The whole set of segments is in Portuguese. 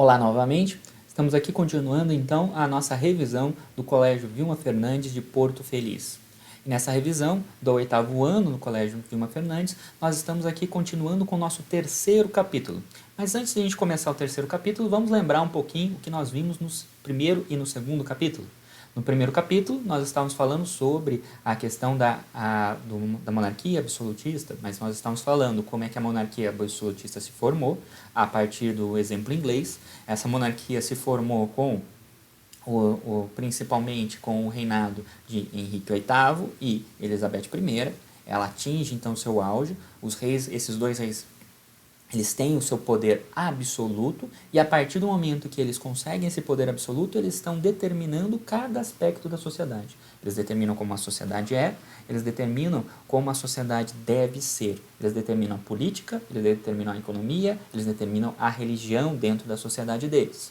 Olá novamente, estamos aqui continuando então a nossa revisão do Colégio Vilma Fernandes de Porto Feliz. E nessa revisão do 8º ano no Colégio Vilma Fernandes, nós estamos aqui continuando com o nosso terceiro capítulo. Mas antes de a gente começar o terceiro capítulo, vamos lembrar um pouquinho o que nós vimos no primeiro e no segundo capítulo. No primeiro capítulo, nós estávamos falando sobre a questão da monarquia absolutista, mas nós estávamos falando como é que a monarquia absolutista se formou, a partir do exemplo inglês. Essa monarquia se formou com principalmente com o reinado de Henrique VIII e Elizabeth I. Ela atinge então seu auge. Os reis, esses dois reis, eles têm o seu poder absoluto, e a partir do momento que eles conseguem esse poder absoluto, eles estão determinando cada aspecto da sociedade. Eles determinam como a sociedade é, eles determinam como a sociedade deve ser. Eles determinam a política, eles determinam a economia, eles determinam a religião dentro da sociedade deles.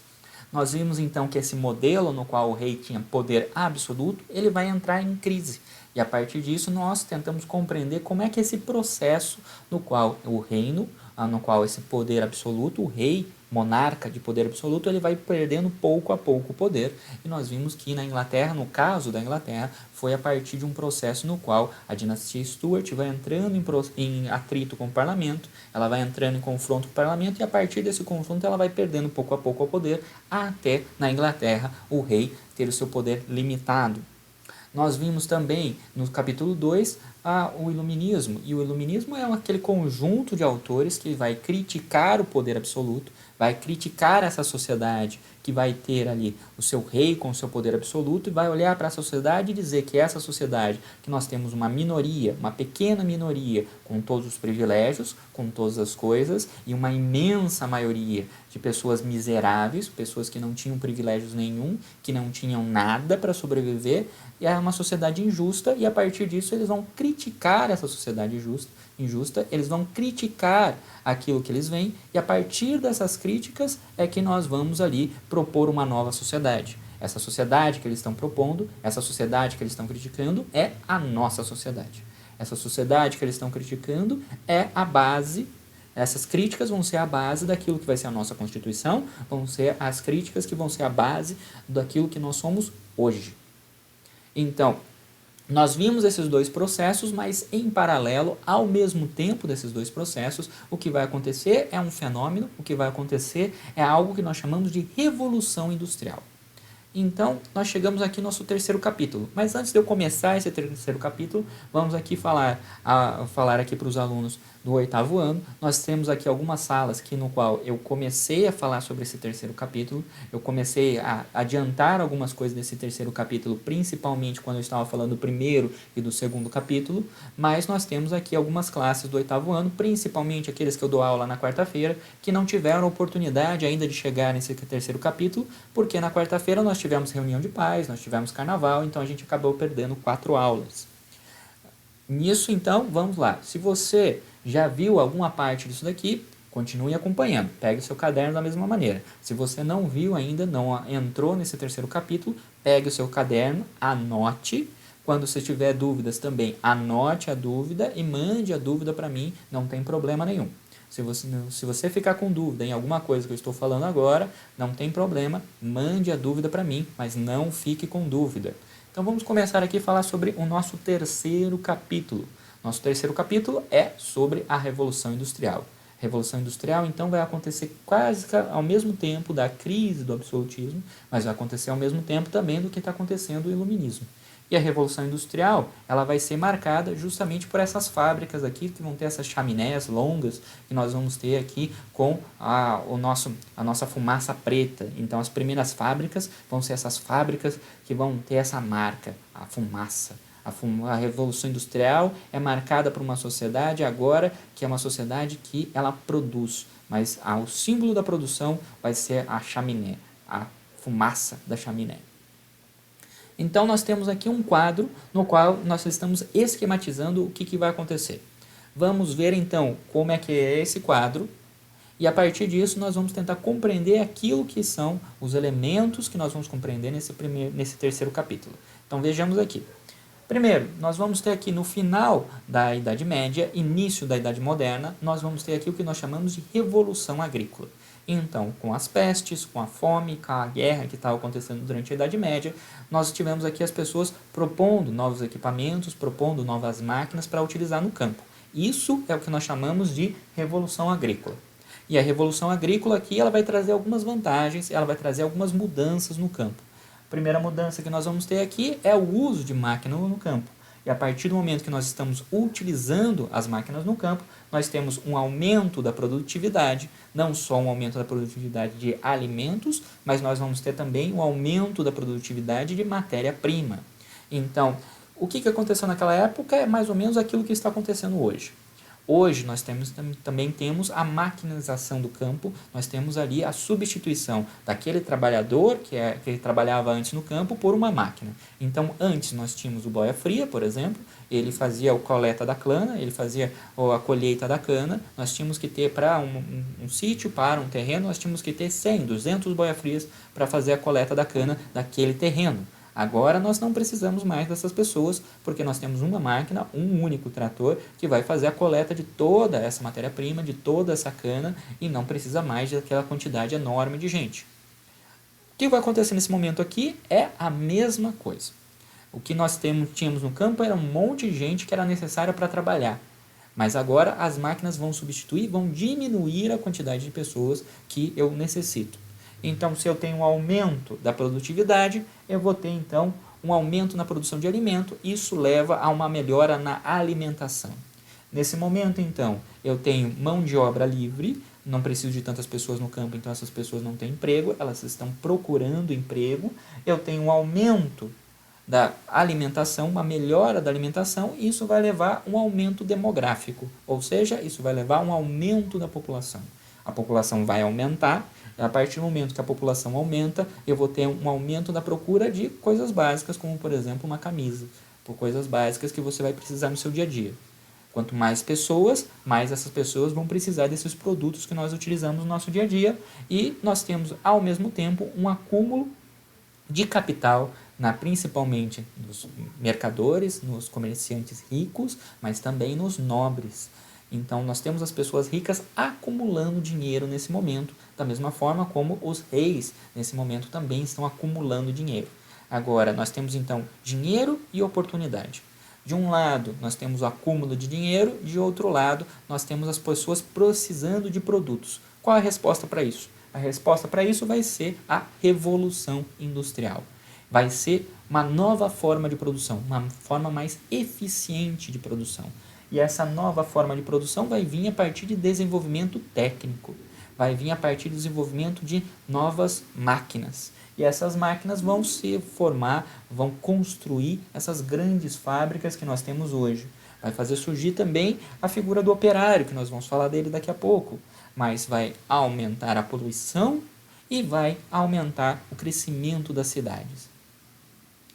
Nós vimos então que esse modelo no qual o rei tinha poder absoluto, ele vai entrar em crise. E a partir disso nós tentamos compreender como é que esse processo no qual o reino, no qual esse poder absoluto, o rei, monarca de poder absoluto, ele vai perdendo pouco a pouco o poder. E nós vimos que na Inglaterra, no caso da Inglaterra, foi a partir de um processo no qual a dinastia Stuart vai entrando em atrito com o parlamento, ela vai entrando em confronto com o parlamento, e a partir desse confronto ela vai perdendo pouco a pouco o poder, até na Inglaterra o rei ter o seu poder limitado. Nós vimos também no capítulo 2 o iluminismo, e o iluminismo é aquele conjunto de autores que vai criticar o poder absoluto, vai criticar essa sociedade que vai ter ali o seu rei com o seu poder absoluto, e vai olhar para a sociedade e dizer que essa sociedade, que nós temos uma minoria, uma pequena minoria, com todos os privilégios, com todas as coisas, e uma imensa maioria de pessoas miseráveis, pessoas que não tinham privilégios nenhum, que não tinham nada para sobreviver, e é uma sociedade injusta, e a partir disso eles vão criticar essa sociedade injusta, eles vão criticar aquilo que eles veem, e a partir dessas críticas é que nós vamos ali propor uma nova sociedade. Essa sociedade que eles estão propondo, essa sociedade que eles estão criticando é a nossa sociedade. Essa sociedade que eles estão criticando é a base. Essas críticas vão ser a base daquilo que vai ser a nossa Constituição, vão ser as críticas que vão ser a base daquilo que nós somos hoje. Então, nós vimos esses dois processos, mas em paralelo, ao mesmo tempo desses dois processos, o que vai acontecer é um fenômeno, o que vai acontecer é algo que nós chamamos de Revolução Industrial. Então, nós chegamos aqui no nosso terceiro capítulo. Mas antes de eu começar esse terceiro capítulo, vamos aqui falar aqui para os alunos do 8º ano. Nós temos aqui algumas salas no qual eu comecei a falar sobre esse terceiro capítulo. Eu comecei a adiantar algumas coisas desse terceiro capítulo, principalmente quando eu estava falando do primeiro e do segundo capítulo. Mas nós temos aqui algumas classes do 8º ano, principalmente aqueles que eu dou aula na quarta-feira, que não tiveram oportunidade ainda de chegar nesse terceiro capítulo, porque na quarta-feira nós tivemos reunião de pais, nós tivemos carnaval, então a gente acabou perdendo 4 aulas. Nisso, então, vamos lá. Se você já viu alguma parte disso daqui, continue acompanhando. Pegue o seu caderno da mesma maneira. Se você não viu ainda, não entrou nesse terceiro capítulo, pegue o seu caderno, anote. Quando você tiver dúvidas também, anote a dúvida e mande a dúvida para mim, não tem problema nenhum. Se você ficar com dúvida em alguma coisa que eu estou falando agora, não tem problema, mande a dúvida para mim, mas não fique com dúvida. Então vamos começar aqui a falar sobre o nosso terceiro capítulo. Nosso terceiro capítulo é sobre a Revolução Industrial. A Revolução Industrial, então, vai acontecer quase ao mesmo tempo da crise do absolutismo, mas vai acontecer ao mesmo tempo também do que está acontecendo o Iluminismo. E a Revolução Industrial, ela vai ser marcada justamente por essas fábricas aqui, que vão ter essas chaminés longas, que nós vamos ter aqui com a nossa fumaça preta. Então, as primeiras fábricas vão ser essas fábricas que vão ter essa marca, a fumaça. A Revolução Industrial é marcada por uma sociedade agora que é uma sociedade que ela produz, mas o símbolo da produção vai ser a chaminé, a fumaça da chaminé. Então, nós temos aqui um quadro no qual nós estamos esquematizando o que vai acontecer. Vamos ver, então, como é que é esse quadro, e a partir disso nós vamos tentar compreender aquilo que são os elementos que nós vamos compreender nesse terceiro capítulo. Então, vejamos aqui. Primeiro, nós vamos ter aqui no final da Idade Média, início da Idade Moderna, nós vamos ter aqui o que nós chamamos de Revolução Agrícola. Então, com as pestes, com a fome, com a guerra que estava acontecendo durante a Idade Média, nós tivemos aqui as pessoas propondo novos equipamentos, propondo novas máquinas para utilizar no campo. Isso é o que nós chamamos de Revolução Agrícola. E a Revolução Agrícola aqui ela vai trazer algumas vantagens, ela vai trazer algumas mudanças no campo. A primeira mudança que nós vamos ter aqui é o uso de máquinas no campo. E a partir do momento que nós estamos utilizando as máquinas no campo, nós temos um aumento da produtividade, não só um aumento da produtividade de alimentos, mas nós vamos ter também um aumento da produtividade de matéria-prima. Então, o que aconteceu naquela época é mais ou menos aquilo que está acontecendo hoje. Hoje nós também temos a maquinização do campo, nós temos ali a substituição daquele trabalhador que trabalhava antes no campo por uma máquina. Então antes nós tínhamos o boia fria, por exemplo, ele fazia a coleta da cana, ele fazia a colheita da cana, nós tínhamos que ter para um sítio, para um terreno, nós tínhamos que ter 100, 200 boia frias para fazer a coleta da cana daquele terreno. Agora nós não precisamos mais dessas pessoas, porque nós temos uma máquina, um único trator, que vai fazer a coleta de toda essa matéria-prima, de toda essa cana, e não precisa mais daquela quantidade enorme de gente. O que vai acontecer nesse momento aqui é a mesma coisa. O que nós tínhamos no campo era um monte de gente que era necessária para trabalhar. Mas agora as máquinas vão substituir, vão diminuir a quantidade de pessoas que eu necessito. Então, se eu tenho um aumento da produtividade, eu vou ter, então, um aumento na produção de alimento. Isso leva a uma melhora na alimentação. Nesse momento, então, eu tenho mão de obra livre, não preciso de tantas pessoas no campo, então essas pessoas não têm emprego, elas estão procurando emprego. Eu tenho um aumento da alimentação, uma melhora da alimentação, e isso vai levar a um aumento demográfico, ou seja, isso vai levar a um aumento da população. A população vai aumentar. A partir do momento que a população aumenta, eu vou ter um aumento da procura de coisas básicas, como, por exemplo, uma camisa, por coisas básicas que você vai precisar no seu dia a dia. Quanto mais pessoas, mais essas pessoas vão precisar desses produtos que nós utilizamos no nosso dia a dia, e nós temos, ao mesmo tempo, um acúmulo de capital, principalmente nos mercadores, nos comerciantes ricos, mas também nos nobres. Então, nós temos as pessoas ricas acumulando dinheiro nesse momento, da mesma forma como os reis, nesse momento, também estão acumulando dinheiro. Agora, nós temos, então, dinheiro e oportunidade. De um lado, nós temos o acúmulo de dinheiro, de outro lado, nós temos as pessoas precisando de produtos. Qual é a resposta para isso? A resposta para isso vai ser a revolução industrial. Vai ser uma nova forma de produção, uma forma mais eficiente de produção. E essa nova forma de produção vai vir a partir de desenvolvimento técnico, vai vir a partir do desenvolvimento de novas máquinas. E essas máquinas vão se formar, vão construir essas grandes fábricas que nós temos hoje. Vai fazer surgir também a figura do operário, que nós vamos falar dele daqui a pouco, mas vai aumentar a poluição e vai aumentar o crescimento das cidades.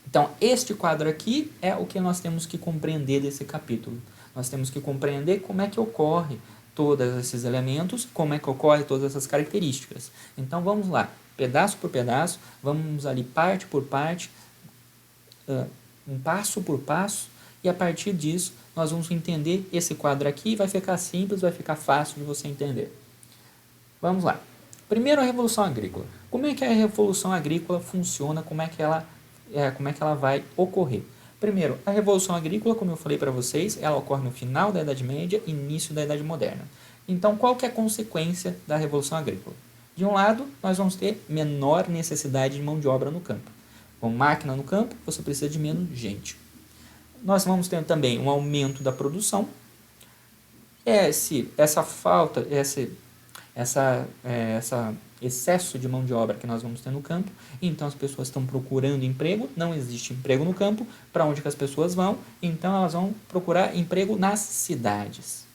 Então, este quadro aqui é o que nós temos que compreender desse capítulo. Nós temos que compreender como é que ocorre todos esses elementos, como é que ocorre todas essas características. Então, vamos lá, pedaço por pedaço, vamos ali parte por parte, um passo por passo, e a partir disso, nós vamos entender esse quadro aqui, vai ficar simples, vai ficar fácil de você entender. Vamos lá. Primeiro, a Revolução Agrícola. Como é que a Revolução Agrícola funciona, como é que ela vai ocorrer? Primeiro, a Revolução Agrícola, como eu falei para vocês, ela ocorre no final da Idade Média e início da Idade Moderna. Então, qual que é a consequência da Revolução Agrícola? De um lado, nós vamos ter menor necessidade de mão de obra no campo. Com máquina no campo, você precisa de menos gente. Nós vamos ter também um aumento da produção. Esse excesso de mão de obra que nós vamos ter no campo, então as pessoas estão procurando emprego, não existe emprego no campo, para onde que as pessoas vão? Então elas vão procurar emprego nas cidades.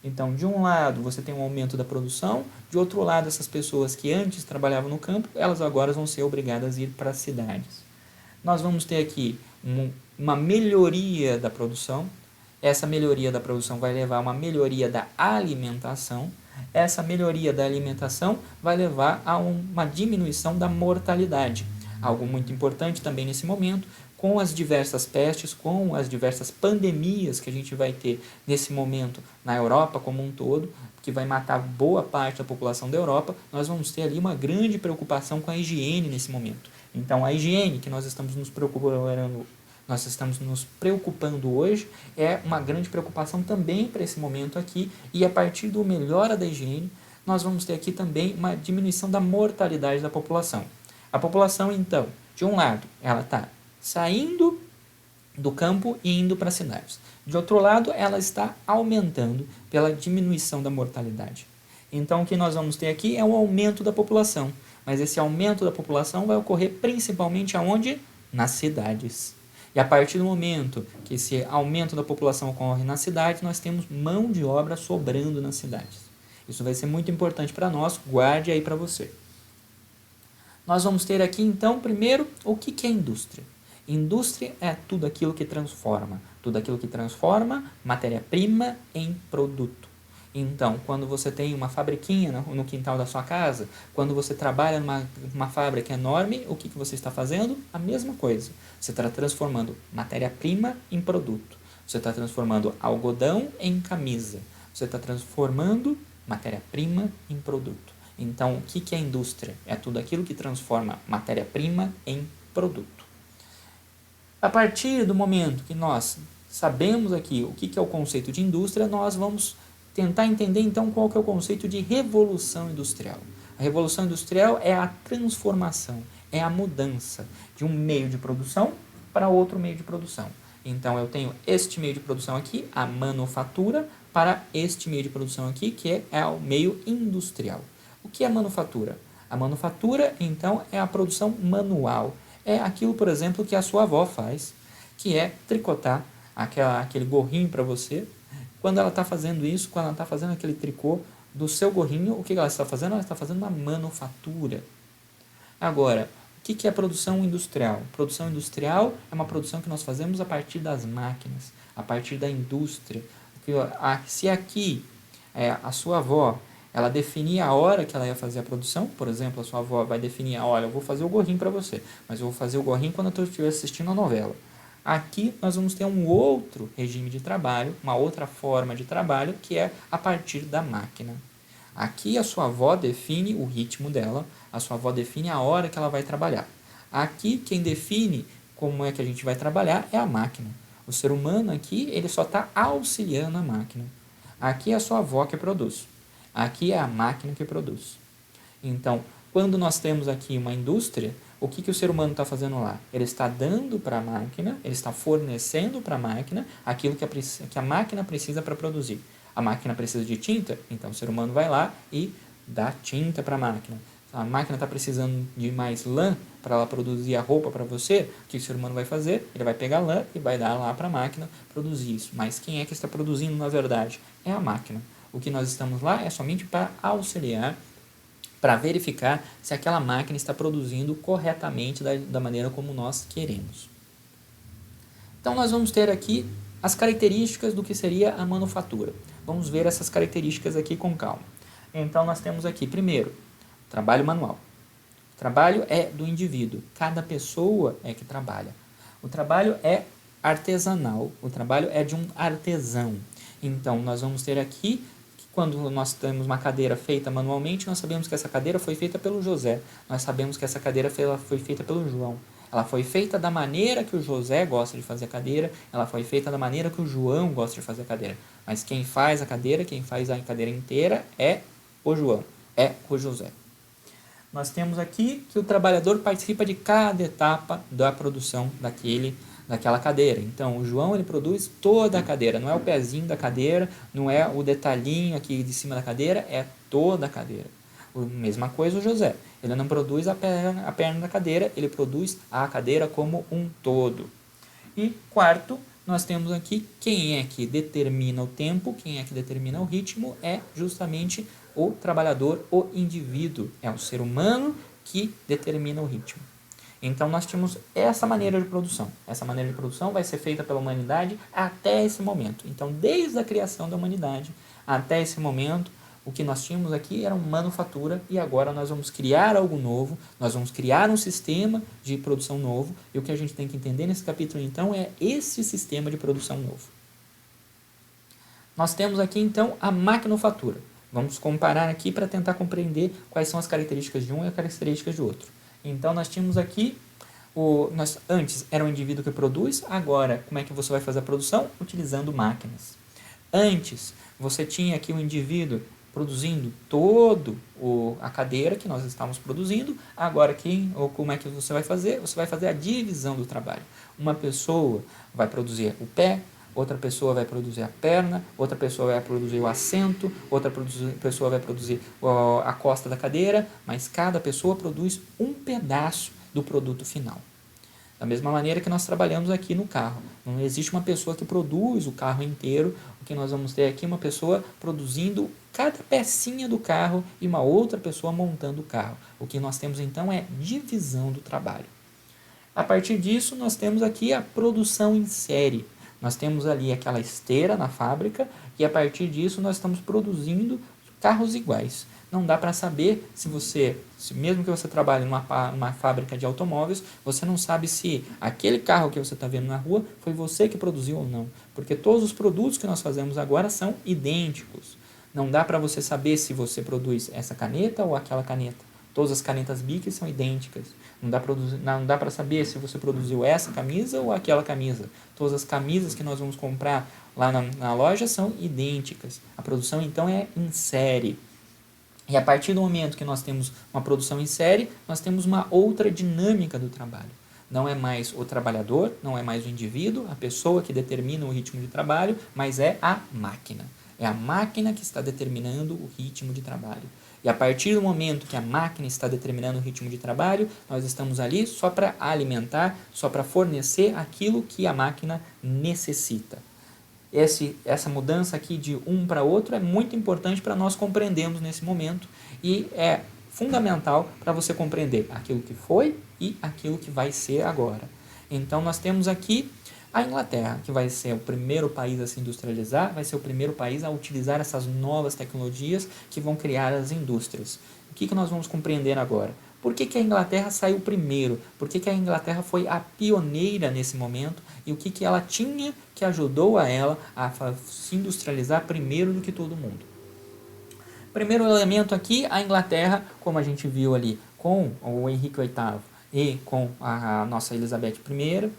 Então, de um lado, você tem um aumento da produção, de outro lado, essas pessoas que antes trabalhavam no campo, elas agora vão ser obrigadas a ir para as cidades. Nós vamos ter aqui uma melhoria da produção. Essa melhoria da produção vai levar a uma melhoria da alimentação. Essa melhoria da alimentação vai levar a uma diminuição da mortalidade. Algo muito importante também nesse momento, com as diversas pestes, com as diversas pandemias que a gente vai ter nesse momento na Europa como um todo, que vai matar boa parte da população da Europa, nós vamos ter ali uma grande preocupação com a higiene nesse momento. Então, a higiene que nós estamos nos preocupando hoje é uma grande preocupação também para esse momento aqui, e a partir do melhora da higiene, nós vamos ter aqui também uma diminuição da mortalidade da população. A população, então, de um lado, ela está saindo do campo e indo para as cidades. De outro lado, ela está aumentando pela diminuição da mortalidade. Então, o que nós vamos ter aqui é um aumento da população. Mas esse aumento da população vai ocorrer principalmente aonde? Nas cidades. E a partir do momento que esse aumento da população ocorre nas cidades, nós temos mão de obra sobrando nas cidades. Isso vai ser muito importante para nós, guarde aí para você. Nós vamos ter aqui, então, primeiro, o que é indústria? Indústria é tudo aquilo que transforma matéria-prima em produto. Então, quando você tem uma fabriquinha no quintal da sua casa, quando você trabalha numa fábrica enorme, o que você está fazendo? A mesma coisa. Você está transformando matéria-prima em produto. Você está transformando algodão em camisa. Você está transformando matéria-prima em produto. Então, o que é indústria? É tudo aquilo que transforma matéria-prima em produto. A partir do momento que nós sabemos aqui o que é o conceito de indústria, nós vamos tentar entender então qual que é o conceito de revolução industrial. A revolução industrial é a transformação, é a mudança de um meio de produção para outro meio de produção. Então, eu tenho este meio de produção aqui, a manufatura, para este meio de produção aqui, que é o meio industrial. O que é manufatura? A manufatura, então, é a produção manual. É aquilo, por exemplo, que a sua avó faz, que é tricotar aquele gorrinho para você. Quando ela está fazendo isso, quando ela está fazendo aquele tricô do seu gorrinho, o que ela está fazendo? Ela está fazendo uma manufatura. Agora, o que é produção industrial? Produção industrial é uma produção que nós fazemos a partir das máquinas, a partir da indústria. Se aqui a sua avó ela definia a hora que ela ia fazer a produção, por exemplo, a sua avó vai definir, olha, eu vou fazer o gorrinho para você, mas eu vou fazer o gorrinho quando eu estiver assistindo a novela. Aqui nós vamos ter um outro regime de trabalho, uma outra forma de trabalho, que é a partir da máquina. Aqui a sua avó define o ritmo dela, a sua avó define a hora que ela vai trabalhar. Aqui quem define como é que a gente vai trabalhar é a máquina. O ser humano aqui, ele só está auxiliando a máquina. Aqui é a sua avó que produz. Aqui é a máquina que produz. Então, quando nós temos aqui uma indústria, o que o ser humano está fazendo lá? Ele está dando para a máquina, ele está fornecendo para a máquina aquilo que a máquina precisa para produzir. A máquina precisa de tinta, então o ser humano vai lá e dá tinta para a máquina. A máquina está precisando de mais lã para ela produzir a roupa para você, o que o ser humano vai fazer? Ele vai pegar lã e vai dar lá para a máquina produzir isso. Mas quem é que está produzindo na verdade? É a máquina. O que nós estamos lá é somente para auxiliar, para verificar se aquela máquina está produzindo corretamente da maneira como nós queremos. Então, nós vamos ter aqui as características do que seria a manufatura. Vamos ver essas características aqui com calma. Então, nós temos aqui, primeiro, trabalho manual. O trabalho é do indivíduo, cada pessoa é que trabalha. O trabalho é artesanal, o trabalho é de um artesão. Então, nós vamos ter aqui, quando nós temos uma cadeira feita manualmente, nós sabemos que essa cadeira foi feita pelo José, nós sabemos que essa cadeira foi feita pelo João. Ela foi feita da maneira que o José gosta de fazer a cadeira, ela foi feita da maneira que o João gosta de fazer a cadeira. Mas quem faz a cadeira, quem faz a cadeira inteira é o João, é o José. Nós temos aqui que o trabalhador participa de cada etapa da produção daquela cadeira. Então, o João ele produz toda a cadeira, não é o pezinho da cadeira, não é o detalhinho aqui de cima da cadeira, é toda a cadeira. Mesma coisa o José, ele não produz a perna da cadeira, ele produz a cadeira como um todo. E quarto, nós temos aqui quem é que determina o tempo, quem é que determina o ritmo, é justamente o trabalhador, o indivíduo, é o ser humano que determina o ritmo. Então, nós temos essa maneira de produção. Essa maneira de produção vai ser feita pela humanidade até esse momento. Então, desde a criação da humanidade até esse momento, O que nós tínhamos aqui era uma manufatura e agora nós vamos criar algo novo, nós vamos criar um sistema de produção novo e o que a gente tem que entender nesse capítulo então é esse sistema de produção novo. Nós temos aqui então a maquinofatura. Vamos comparar aqui para tentar compreender quais são as características de um e as características de outro. Então nós tínhamos aqui, antes era um indivíduo que produz, agora como é que você vai fazer a produção? Utilizando máquinas. Antes você tinha aqui um indivíduo produzindo todo a cadeira que nós estávamos produzindo, agora como é que você vai fazer? Você vai fazer a divisão do trabalho. Uma pessoa vai produzir o pé, outra pessoa vai produzir a perna, outra pessoa vai produzir o assento, outra pessoa vai produzir a costa da cadeira, mas cada pessoa produz um pedaço do produto final. Da mesma maneira que nós trabalhamos aqui no carro. Não existe uma pessoa que produz o carro inteiro. O que nós vamos ter aqui é uma pessoa produzindo cada pecinha do carro e uma outra pessoa montando o carro. O que nós temos então é divisão do trabalho. A partir disso, nós temos aqui a produção em série. Nós temos ali aquela esteira na fábrica e a partir disso nós estamos produzindo carros iguais. Não dá para saber mesmo que você trabalhe numa fábrica de automóveis, você não sabe se aquele carro que você está vendo na rua foi você que produziu ou não. Porque todos os produtos que nós fazemos agora são idênticos. Não dá para você saber se você produz essa caneta ou aquela caneta. Todas as canetas Bic são idênticas. Não dá para saber se você produziu essa camisa ou aquela camisa. Todas as camisas que nós vamos comprar lá na loja são idênticas. A produção então é em série. E a partir do momento que nós temos uma produção em série, nós temos uma outra dinâmica do trabalho. Não é mais o trabalhador, não é mais o indivíduo, a pessoa que determina o ritmo de trabalho, mas é a máquina. É a máquina que está determinando o ritmo de trabalho. E a partir do momento que a máquina está determinando o ritmo de trabalho, nós estamos ali só para alimentar, só para fornecer aquilo que a máquina necessita. Essa mudança aqui de um para outro é muito importante para nós compreendermos nesse momento e é fundamental para você compreender aquilo que foi e aquilo que vai ser agora. Então nós temos aqui a Inglaterra, que vai ser o primeiro país a se industrializar, vai ser o primeiro país a utilizar essas novas tecnologias que vão criar as indústrias. O que nós vamos compreender agora? Por que a Inglaterra saiu primeiro? Por que a Inglaterra foi a pioneira nesse momento? E o que ela tinha que ajudou a ela a se industrializar primeiro do que todo mundo? Primeiro elemento aqui, a Inglaterra, como a gente viu ali com o Henrique VIII e com a nossa Elizabeth I,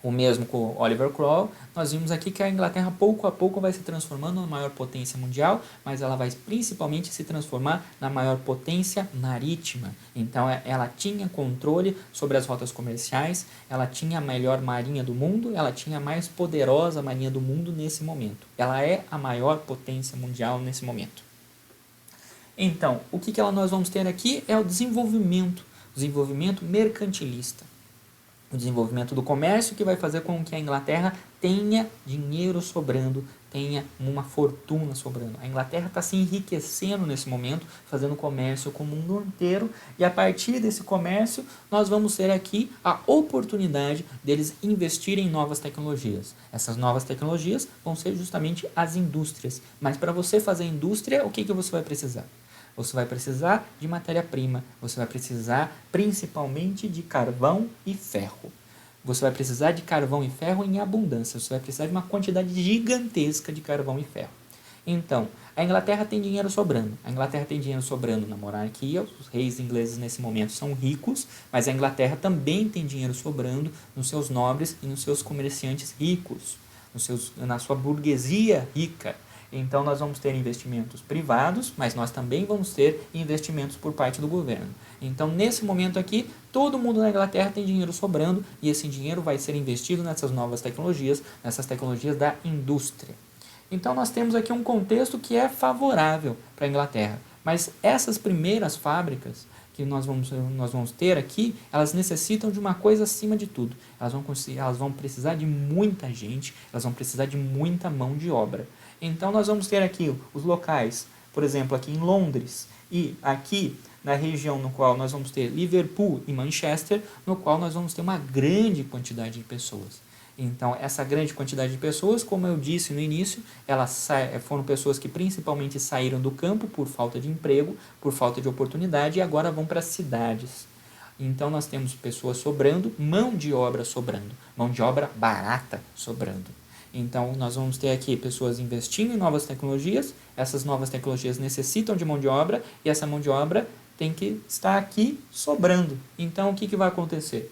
o mesmo com o Oliver Cromwell, nós vimos aqui que a Inglaterra pouco a pouco vai se transformando na maior potência mundial, mas ela vai principalmente se transformar na maior potência marítima. Então ela tinha controle sobre as rotas comerciais, ela tinha a melhor marinha do mundo, ela tinha a mais poderosa marinha do mundo nesse momento. Ela é a maior potência mundial nesse momento. Então, o que nós vamos ter aqui é o desenvolvimento mercantilista. O desenvolvimento do comércio que vai fazer com que a Inglaterra tenha dinheiro sobrando, tenha uma fortuna sobrando. A Inglaterra está se enriquecendo nesse momento, fazendo comércio com o mundo inteiro, e a partir desse comércio nós vamos ter aqui a oportunidade deles investirem em novas tecnologias. Essas novas tecnologias vão ser justamente as indústrias. Mas para você fazer indústria, o que você vai precisar? Você vai precisar de matéria-prima, você vai precisar principalmente de carvão e ferro. Você vai precisar de carvão e ferro em abundância, você vai precisar de uma quantidade gigantesca de carvão e ferro. Então, a Inglaterra tem dinheiro sobrando. A Inglaterra tem dinheiro sobrando na monarquia, os reis ingleses nesse momento são ricos, mas a Inglaterra também tem dinheiro sobrando nos seus nobres e nos seus comerciantes ricos, na sua burguesia rica. Então nós vamos ter investimentos privados, mas nós também vamos ter investimentos por parte do governo. Então nesse momento aqui, todo mundo na Inglaterra tem dinheiro sobrando e esse dinheiro vai ser investido nessas novas tecnologias, nessas tecnologias da indústria. Então nós temos aqui um contexto que é favorável para a Inglaterra, mas essas primeiras fábricas que nós vamos ter aqui, elas necessitam de uma coisa acima de tudo. Elas vão precisar de muita gente, elas vão precisar de muita mão de obra. Então nós vamos ter aqui os locais, por exemplo, aqui em Londres e aqui na região no qual nós vamos ter Liverpool e Manchester, no qual nós vamos ter uma grande quantidade de pessoas. Então, essa grande quantidade de pessoas, como eu disse no início, elas foram pessoas que principalmente saíram do campo por falta de emprego, por falta de oportunidade, e agora vão para as cidades. Então, nós temos pessoas sobrando, mão de obra sobrando, mão de obra barata sobrando. Então, nós vamos ter aqui pessoas investindo em novas tecnologias, essas novas tecnologias necessitam de mão de obra, e essa mão de obra tem que estar aqui sobrando. Então, o que vai acontecer?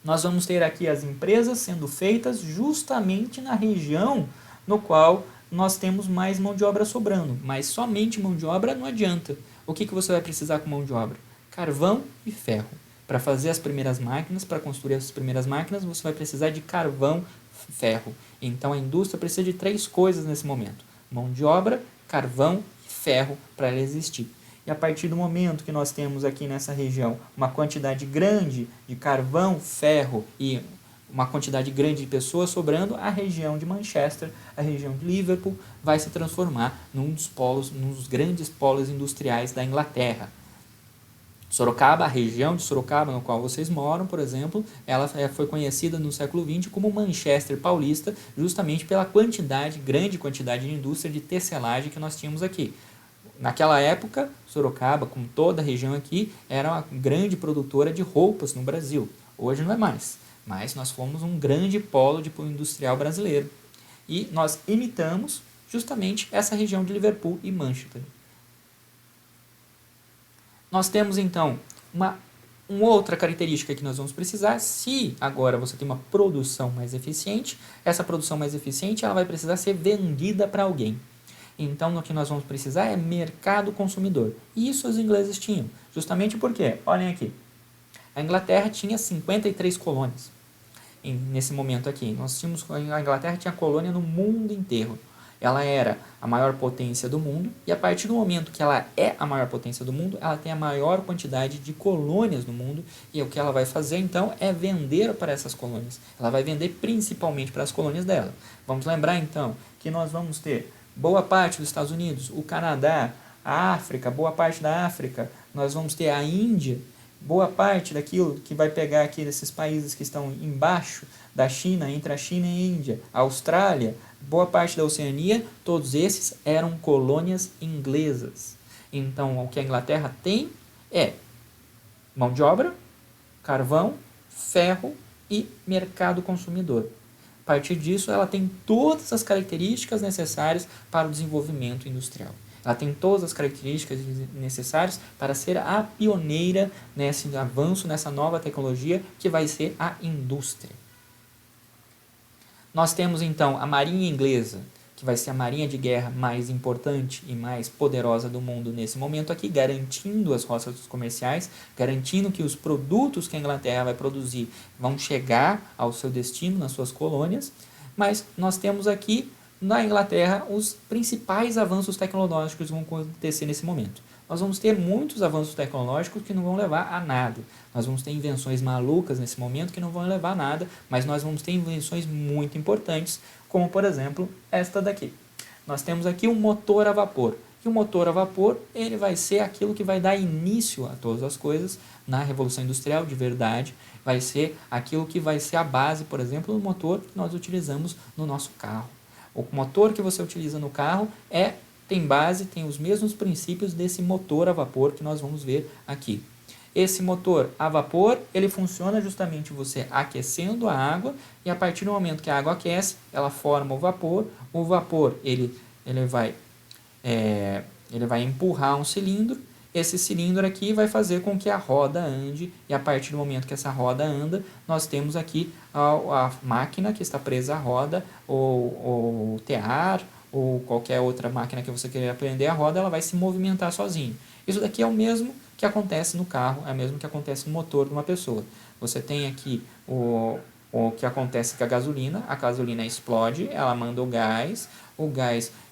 Nós vamos ter aqui as empresas sendo feitas justamente na região no qual nós temos mais mão de obra sobrando. Mas somente mão de obra não adianta. O que você vai precisar com mão de obra? Carvão e ferro. Para fazer as primeiras máquinas, para construir as primeiras máquinas, você vai precisar de carvão e ferro. Então a indústria precisa de 3 coisas nesse momento: mão de obra, carvão e ferro para ela existir. E a partir do momento que nós temos aqui nessa região uma quantidade grande de carvão, ferro e uma quantidade grande de pessoas sobrando, a região de Manchester, a região de Liverpool, vai se transformar num dos grandes polos industriais da Inglaterra. Sorocaba, a região de Sorocaba, no qual vocês moram, por exemplo, ela foi conhecida no século XX como Manchester Paulista, justamente pela grande quantidade de indústria de tecelagem que nós tínhamos aqui. Naquela época, Sorocaba, como toda a região aqui, era uma grande produtora de roupas no Brasil. Hoje não é mais, mas nós fomos um grande polo de industrial brasileiro. E nós imitamos justamente essa região de Liverpool e Manchester. Nós temos então uma outra característica que nós vamos precisar. Se agora você tem uma produção mais eficiente, essa produção mais eficiente ela vai precisar ser vendida para alguém. Então, o que nós vamos precisar é mercado consumidor. E isso os ingleses tinham. Justamente porque, olhem aqui, a Inglaterra tinha 53 colônias. Nesse momento aqui, a Inglaterra tinha colônia no mundo inteiro. Ela era a maior potência do mundo, e a partir do momento que ela é a maior potência do mundo, ela tem a maior quantidade de colônias no mundo, e o que ela vai fazer então é vender para essas colônias. Ela vai vender principalmente para as colônias dela. Vamos lembrar então que nós vamos ter boa parte dos Estados Unidos, o Canadá, a África, boa parte da África, nós vamos ter a Índia, boa parte daquilo que vai pegar aqui desses países que estão embaixo da China, entre a China e a Índia, a Austrália, boa parte da Oceania, todos esses eram colônias inglesas. Então, o que a Inglaterra tem é mão de obra, carvão, ferro e mercado consumidor. A partir disso, ela tem todas as características necessárias para o desenvolvimento industrial. Ela tem todas as características necessárias para ser a pioneira nesse avanço, nessa nova tecnologia que vai ser a indústria. Nós temos então a marinha inglesa, que vai ser a marinha de guerra mais importante e mais poderosa do mundo nesse momento aqui, garantindo as rotas comerciais, garantindo que os produtos que a Inglaterra vai produzir vão chegar ao seu destino, nas suas colônias. Mas nós temos aqui na Inglaterra os principais avanços tecnológicos que vão acontecer nesse momento. Nós vamos ter muitos avanços tecnológicos que não vão levar a nada. Nós vamos ter invenções malucas nesse momento que não vão levar a nada, mas nós vamos ter invenções muito importantes, como por exemplo esta daqui. Nós temos aqui um motor a vapor. E o motor a vapor, ele vai ser aquilo que vai dar início a todas as coisas na Revolução Industrial de verdade. Vai ser aquilo que vai ser a base, por exemplo, do motor que nós utilizamos no nosso carro. O motor que você utiliza no carro tem os mesmos princípios desse motor a vapor que nós vamos ver aqui. Esse motor a vapor, ele funciona justamente você aquecendo a água, e a partir do momento que a água aquece, ela forma o vapor ele vai empurrar um cilindro, esse cilindro aqui vai fazer com que a roda ande, e a partir do momento que essa roda anda, nós temos aqui a máquina que está presa à roda, ou o tear, ou qualquer outra máquina que você queira prender a roda, ela vai se movimentar sozinho. Isso daqui é o mesmo que acontece no carro, é o mesmo que acontece no motor de uma pessoa. Você tem aqui o que acontece com a gasolina explode, ela manda o gás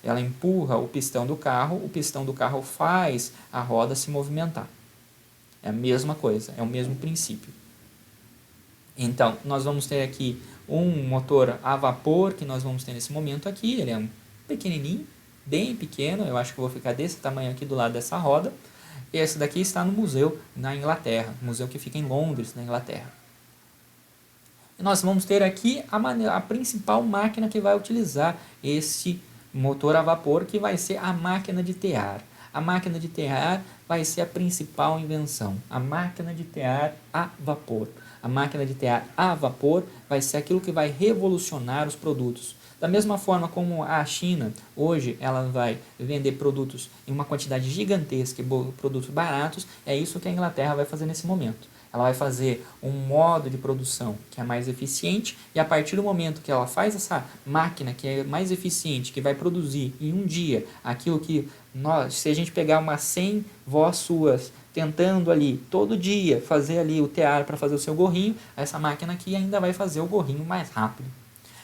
ela empurra o pistão do carro faz a roda se movimentar. É a mesma coisa, é o mesmo princípio. Então, nós vamos ter aqui um motor a vapor que nós vamos ter nesse momento aqui, ele é um pequenininho, bem pequeno, eu acho que eu vou ficar desse tamanho aqui do lado dessa roda. Esse daqui está no museu na Inglaterra, museu que fica em Londres, na Inglaterra. E nós vamos ter aqui a principal máquina que vai utilizar esse motor a vapor, que vai ser a máquina de tear. A máquina de tear vai ser a principal invenção, a máquina de tear a vapor. A máquina de tear a vapor vai ser aquilo que vai revolucionar os produtos. Da mesma forma como a China, hoje, ela vai vender produtos em uma quantidade gigantesca, produtos baratos, é isso que a Inglaterra vai fazer nesse momento. Ela vai fazer um modo de produção que é mais eficiente, e a partir do momento que ela faz essa máquina que é mais eficiente, que vai produzir em um dia aquilo que se a gente pegar umas 100 vós suas tentando ali todo dia fazer ali o tear para fazer o seu gorrinho, essa máquina aqui ainda vai fazer o gorrinho mais rápido.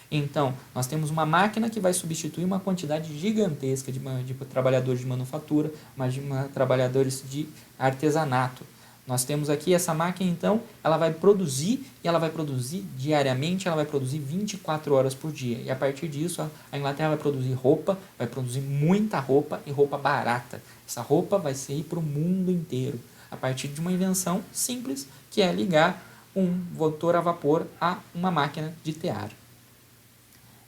Então, nós temos uma máquina que vai substituir uma quantidade gigantesca de trabalhadores de manufatura, mas de trabalhadores de artesanato. Nós temos aqui essa máquina, então, ela vai produzir, e ela vai produzir diariamente, ela vai produzir 24 horas por dia. E a partir disso, a Inglaterra vai produzir roupa, vai produzir muita roupa e roupa barata. Essa roupa vai ser para o mundo inteiro, a partir de uma invenção simples, que é ligar um motor a vapor a uma máquina de tear.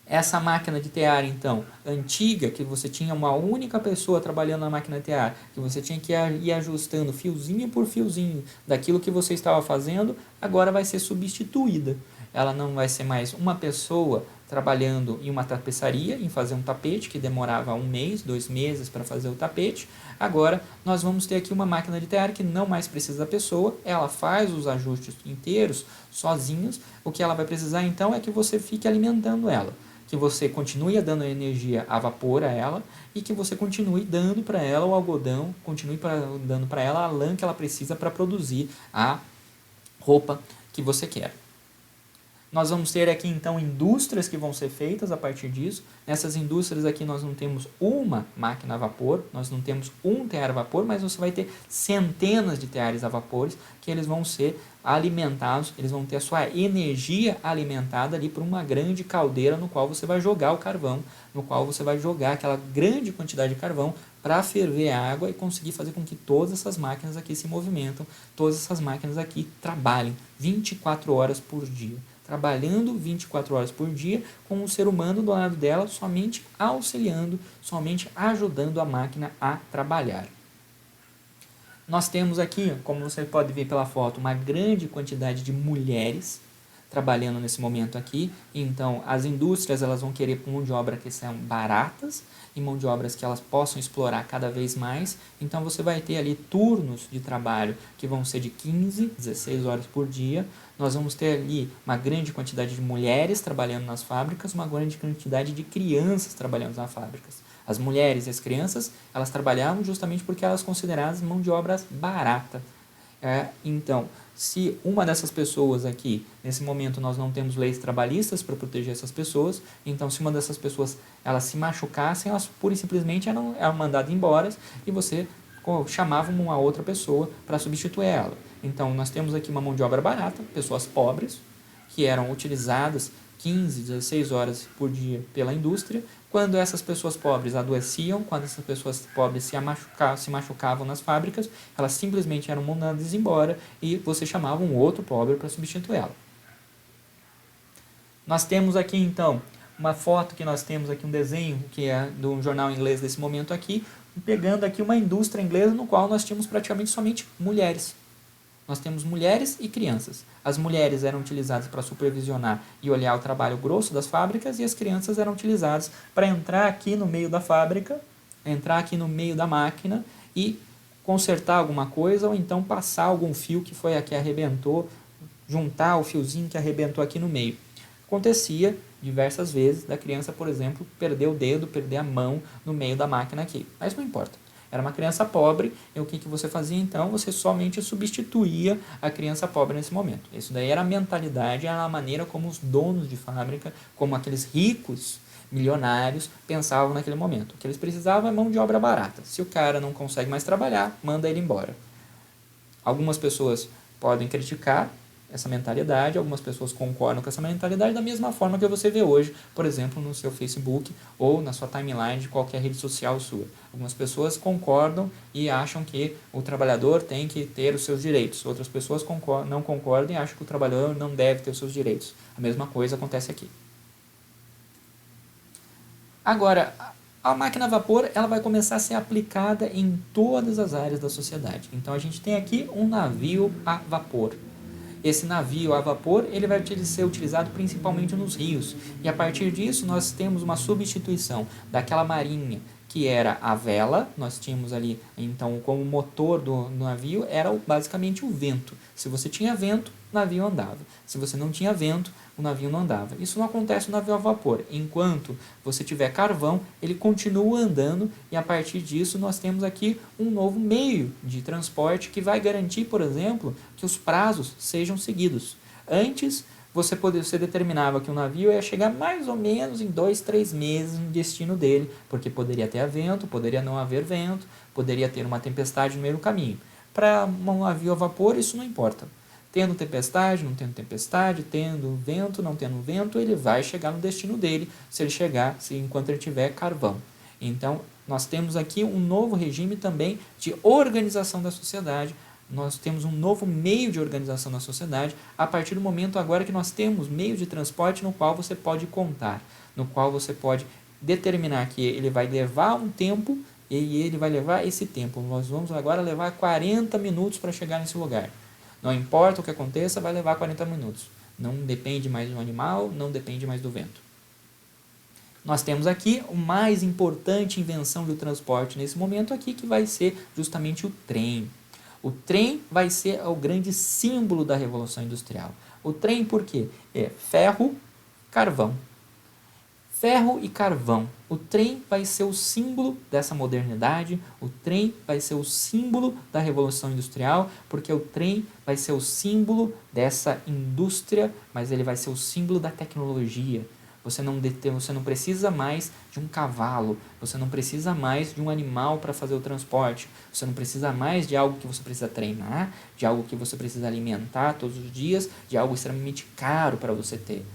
Essa máquina de tear, então, antiga, que você tinha uma única pessoa trabalhando na máquina de tear, que você tinha que ir ajustando fiozinho por fiozinho daquilo que você estava fazendo, agora vai ser substituída. Ela não vai ser mais uma pessoa trabalhando em uma tapeçaria, em fazer um tapete, que demorava 1 mês, 2 meses para fazer o tapete. Agora, nós vamos ter aqui uma máquina de tear que não mais precisa da pessoa, ela faz os ajustes inteiros, sozinhos. O que ela vai precisar, então, é que você fique alimentando ela, que você continue dando energia a vapor a ela, e que você continue dando para ela o algodão, continue dando para ela a lã que ela precisa para produzir a roupa que você quer. Nós vamos ter aqui, então, indústrias que vão ser feitas a partir disso. Nessas indústrias aqui nós não temos uma máquina a vapor, nós não temos um tear a vapor, mas você vai ter centenas de teares a vapores, que eles vão ser alimentados, eles vão ter a sua energia alimentada ali por uma grande caldeira no qual você vai jogar o carvão, no qual você vai jogar aquela grande quantidade de carvão para ferver a água e conseguir fazer com que todas essas máquinas aqui se movimentam, todas essas máquinas aqui trabalhem 24 horas por dia. Trabalhando 24 horas por dia, com o ser humano do lado dela, somente auxiliando, somente ajudando a máquina a trabalhar. Nós temos aqui, como você pode ver pela foto, uma grande quantidade de mulheres trabalhando nesse momento aqui. Então, as indústrias, elas vão querer mão de obra que são baratas e mão de obras que elas possam explorar cada vez mais. Então, você vai ter ali turnos de trabalho que vão ser de 15, 16 horas por dia. Nós vamos ter ali uma grande quantidade de mulheres trabalhando nas fábricas, uma grande quantidade de crianças trabalhando nas fábricas. As mulheres e as crianças, elas trabalhavam justamente porque elas eram consideradas mão de obra barata. Então, se uma dessas pessoas aqui, nesse momento nós não temos leis trabalhistas para proteger essas pessoas, então se uma dessas pessoas elas se machucassem, elas pura e simplesmente eram mandadas embora, e você chamava uma outra pessoa para substituir ela. Então, nós temos aqui uma mão de obra barata, pessoas pobres, que eram utilizadas 15, 16 horas por dia pela indústria. Quando essas pessoas pobres adoeciam, quando essas pessoas pobres se machucavam nas fábricas, elas simplesmente eram mandadas embora e você chamava um outro pobre para substituí-la. Nós temos aqui, então, uma foto que nós temos aqui, um desenho que é de um jornal inglês desse momento aqui, pegando aqui uma indústria inglesa no qual nós tínhamos praticamente somente mulheres. Nós temos mulheres e crianças. As mulheres eram utilizadas para supervisionar e olhar o trabalho grosso das fábricas, e as crianças eram utilizadas para entrar aqui no meio da fábrica, entrar aqui no meio da máquina e consertar alguma coisa, ou então passar algum fio que foi aqui, arrebentou, juntar o fiozinho que arrebentou aqui no meio. Acontecia diversas vezes da criança, por exemplo, perder o dedo, perder a mão no meio da máquina aqui. Mas não importa. Era uma criança pobre, e o que você fazia então? Você somente substituía a criança pobre nesse momento. Isso daí era a mentalidade, era a maneira como os donos de fábrica, como aqueles ricos milionários pensavam naquele momento. O que eles precisavam é mão de obra barata. Se o cara não consegue mais trabalhar, manda ele embora. Algumas pessoas podem criticar, essa mentalidade, algumas pessoas concordam com essa mentalidade da mesma forma que você vê hoje, por exemplo, no seu Facebook ou na sua timeline de qualquer rede social sua. Algumas pessoas concordam e acham que o trabalhador tem que ter os seus direitos. Outras pessoas não concordam e acham que o trabalhador não deve ter os seus direitos. A mesma coisa acontece aqui. Agora, a máquina a vapor ela vai começar a ser aplicada em todas as áreas da sociedade. Então, a gente tem aqui um navio a vapor. Esse navio a vapor ele vai ser utilizado principalmente nos rios. E a partir disso, nós temos uma substituição daquela marinha que era a vela. Nós tínhamos ali, então, como motor do navio, era basicamente o vento. Se você tinha vento, o navio andava. Se você não tinha vento, o navio não andava. Isso não acontece no navio a vapor. Enquanto você tiver carvão, ele continua andando e a partir disso nós temos aqui um novo meio de transporte que vai garantir, por exemplo, que os prazos sejam seguidos. Antes, você determinava que o navio ia chegar mais ou menos em 2, 3 meses no destino dele, porque poderia ter vento, poderia não haver vento, poderia ter uma tempestade no meio do caminho. Para um navio a vapor, isso não importa. Tendo tempestade, não tendo tempestade, tendo vento, não tendo vento, ele vai chegar no destino dele, se ele chegar, enquanto ele tiver carvão. Então, nós temos aqui um novo regime também de organização da sociedade. Nós temos um novo meio de organização da sociedade a partir do momento agora que nós temos meio de transporte no qual você pode contar, no qual você pode determinar que ele vai levar um tempo e ele vai levar esse tempo. Nós vamos agora levar 40 minutos para chegar nesse lugar. Não importa o que aconteça, vai levar 40 minutos. Não depende mais do animal, não depende mais do vento. Nós temos aqui a mais importante invenção do transporte nesse momento aqui, que vai ser justamente o trem. O trem vai ser o grande símbolo da Revolução Industrial. O trem por quê? É ferro, carvão. Ferro e carvão. O trem vai ser o símbolo dessa modernidade, o trem vai ser o símbolo da Revolução Industrial, porque o trem vai ser o símbolo dessa indústria, mas ele vai ser o símbolo da tecnologia. Você não precisa mais de um cavalo, você não precisa mais de um animal para fazer o transporte, você não precisa mais de algo que você precisa treinar, de algo que você precisa alimentar todos os dias, de algo extremamente caro para você ter.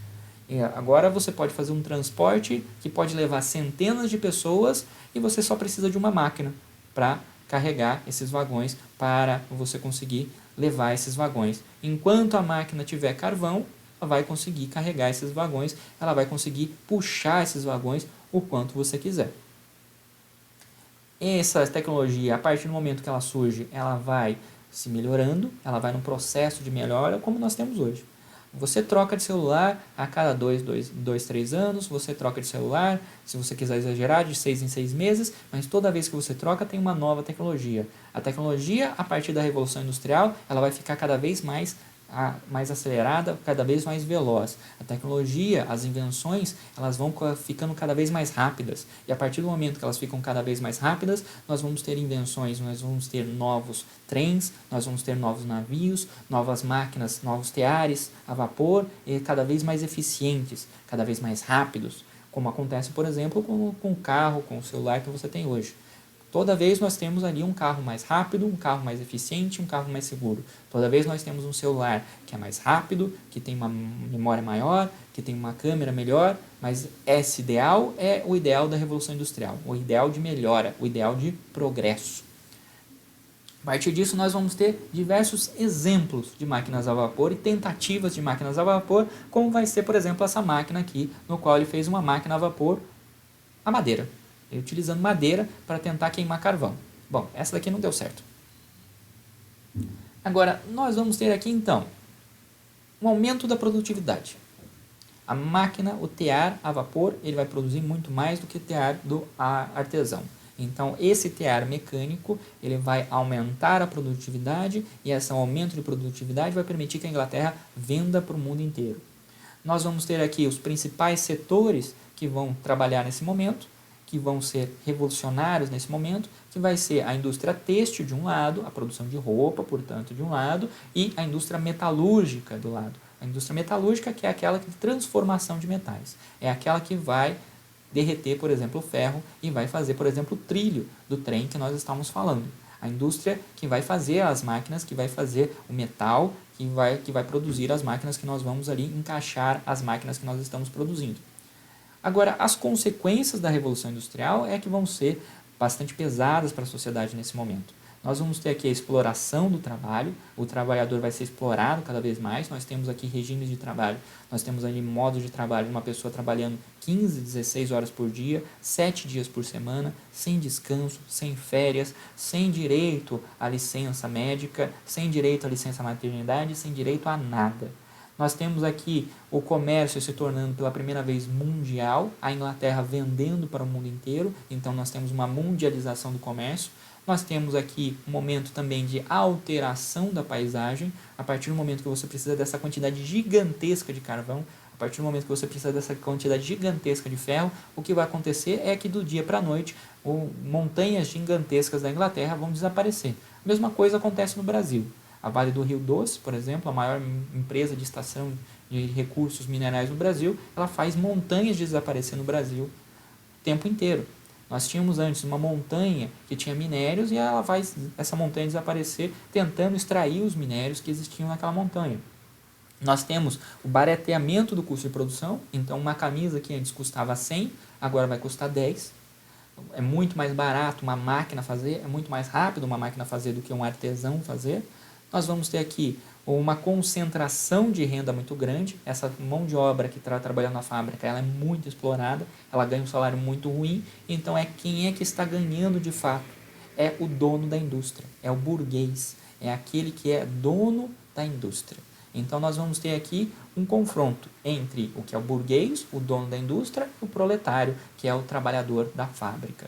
Agora você pode fazer um transporte que pode levar centenas de pessoas e você só precisa de uma máquina para carregar esses vagões, para você conseguir levar esses vagões. Enquanto a máquina tiver carvão, ela vai conseguir carregar esses vagões, ela vai conseguir puxar esses vagões o quanto você quiser. Essa tecnologia, a partir do momento que ela surge, ela vai se melhorando, ela vai num processo de melhora como nós temos hoje. Você troca de celular a cada 3 anos, você troca de celular, se você quiser exagerar, de 6 em 6 meses, mas toda vez que você troca tem uma nova tecnologia. A tecnologia, a partir da Revolução Industrial, ela vai ficar cada vez mais acelerada, cada vez mais veloz. A tecnologia, as invenções, elas vão ficando cada vez mais rápidas. E a partir do momento que elas ficam cada vez mais rápidas, nós vamos ter invenções, nós vamos ter novos trens, nós vamos ter novos navios, novas máquinas, novos teares a vapor, e cada vez mais eficientes, cada vez mais rápidos, como acontece, por exemplo, com o carro, com o celular que você tem hoje. Toda vez nós temos ali um carro mais rápido, um carro mais eficiente, um carro mais seguro. Toda vez nós temos um celular que é mais rápido, que tem uma memória maior, que tem uma câmera melhor, mas esse ideal é o ideal da Revolução Industrial, o ideal de melhora, o ideal de progresso. A partir disso, nós vamos ter diversos exemplos de máquinas a vapor e tentativas de máquinas a vapor, como vai ser, por exemplo, essa máquina aqui, no qual ele fez uma máquina a vapor a madeira. Utilizando madeira para tentar queimar carvão. Bom, essa daqui não deu certo. Agora, nós vamos ter aqui, então, um aumento da produtividade. A máquina, o tear a vapor, ele vai produzir muito mais do que o tear do artesão. Então, esse tear mecânico, ele vai aumentar a produtividade e esse aumento de produtividade vai permitir que a Inglaterra venda para o mundo inteiro. Nós vamos ter aqui os principais setores que vão trabalhar nesse momento, que vão ser revolucionários nesse momento, que vai ser a indústria têxtil de um lado, a produção de roupa, portanto, de um lado, e a indústria metalúrgica do lado. A indústria metalúrgica que é aquela de transformação de metais. É aquela que vai derreter, por exemplo, o ferro e vai fazer, por exemplo, o trilho do trem que nós estamos falando. A indústria que vai fazer as máquinas, que vai fazer o metal, que vai produzir as máquinas que nós vamos ali encaixar as máquinas que nós estamos produzindo. Agora, as consequências da Revolução Industrial é que vão ser bastante pesadas para a sociedade nesse momento. Nós vamos ter aqui a exploração do trabalho, o trabalhador vai ser explorado cada vez mais, nós temos aqui regimes de trabalho, nós temos ali modos de trabalho de uma pessoa trabalhando 15, 16 horas por dia, 7 dias por semana, sem descanso, sem férias, sem direito à licença médica, sem direito à licença maternidade, sem direito a nada. Nós temos aqui o comércio se tornando pela primeira vez mundial, a Inglaterra vendendo para o mundo inteiro, então nós temos uma mundialização do comércio. Nós temos aqui um momento também de alteração da paisagem, a partir do momento que você precisa dessa quantidade gigantesca de carvão, a partir do momento que você precisa dessa quantidade gigantesca de ferro, o que vai acontecer é que do dia para a noite, montanhas gigantescas da Inglaterra vão desaparecer. A mesma coisa acontece no Brasil. A Vale do Rio Doce, por exemplo, a maior empresa de extração de recursos minerais no Brasil, ela faz montanhas desaparecer no Brasil o tempo inteiro. Nós tínhamos antes uma montanha que tinha minérios e ela faz essa montanha desaparecer tentando extrair os minérios que existiam naquela montanha. Nós temos o barateamento do custo de produção, então uma camisa que antes custava 100, agora vai custar 10. É muito mais barato uma máquina fazer, é muito mais rápido uma máquina fazer do que um artesão fazer. Nós vamos ter aqui uma concentração de renda muito grande, essa mão de obra que está trabalhando na fábrica, ela é muito explorada, ela ganha um salário muito ruim, então quem é que está ganhando de fato? É o dono da indústria, é o burguês, é aquele que é dono da indústria. Então nós vamos ter aqui um confronto entre o que é o burguês, o dono da indústria, e o proletário, que é o trabalhador da fábrica.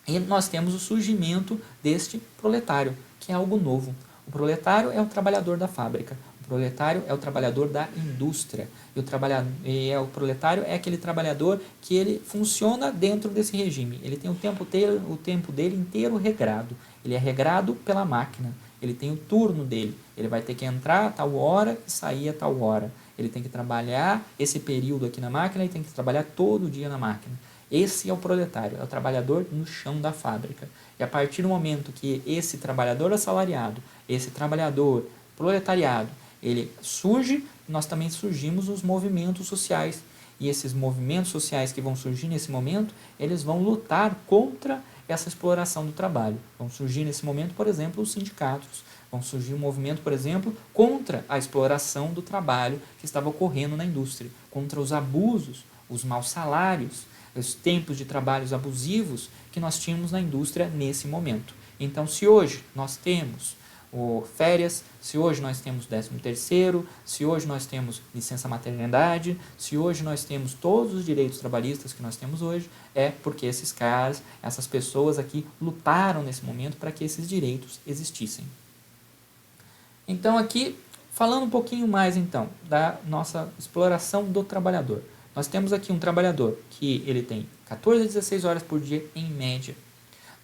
E nós temos o surgimento deste proletário, que é algo novo. O proletário é o trabalhador da fábrica, o proletário é o trabalhador da indústria, e o proletário é aquele trabalhador que ele funciona dentro desse regime, ele tem o tempo dele inteiro regrado, ele é regrado pela máquina, ele tem o turno dele, ele vai ter que entrar a tal hora e sair a tal hora, ele tem que trabalhar esse período aqui na máquina e tem que trabalhar todo dia na máquina. Esse é o proletário, é o trabalhador no chão da fábrica. E a partir do momento que esse trabalhador assalariado, esse trabalhador proletariado, ele surge, nós também surgimos os movimentos sociais. E esses movimentos sociais que vão surgir nesse momento, eles vão lutar contra essa exploração do trabalho. Vão surgir nesse momento, por exemplo, os sindicatos. Vão surgir um movimento, por exemplo, contra a exploração do trabalho que estava ocorrendo na indústria, contra os abusos, os maus salários, os tempos de trabalhos abusivos que nós tínhamos na indústria nesse momento. Então, se hoje nós temos férias, se hoje nós temos 13º, se hoje nós temos licença maternidade, se hoje nós temos todos os direitos trabalhistas que nós temos hoje, é porque esses caras, essas pessoas aqui lutaram nesse momento para que esses direitos existissem. Então, aqui, falando um pouquinho mais então da nossa exploração do trabalhador. Nós temos aqui um trabalhador que ele tem 14 a 16 horas por dia em média.